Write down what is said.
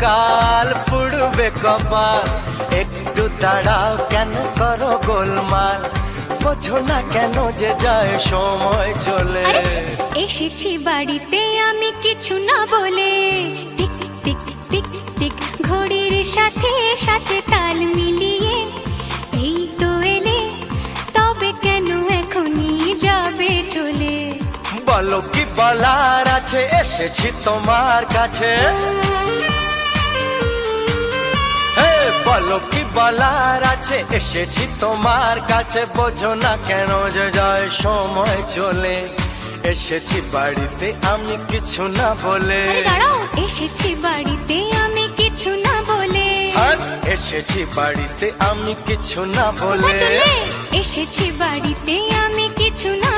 কাল পুড়বে কপাল, একটু দাঁড়াও কেন করো গোলমাল, বোঝো না কেন যে যায় সময় চলে। এসেছি বাড়িতে আমি কিছু না বলে, টিক টিক টিক টিক ঘড়ির সাথে সাথে তাল মিলিয়ে, এই তো এলে তবে কেন এখনই যাবে চলে। বলো কি বলার আছে, এসেছি তোমার কাছে। বলো কি বলার আছে, এসেছি তোমার কাছে, বোঝো না কেন যে যায় সময় চলে। এসেছি বাড়িতে আমি কিছু না বলে। দাঁড়াও, এসেছি বাড়িতে আমি কিছু না বলে। এসেছি বাড়িতে আমি কিছু না বলে। এসেছি বাড়িতে আমি কিছু না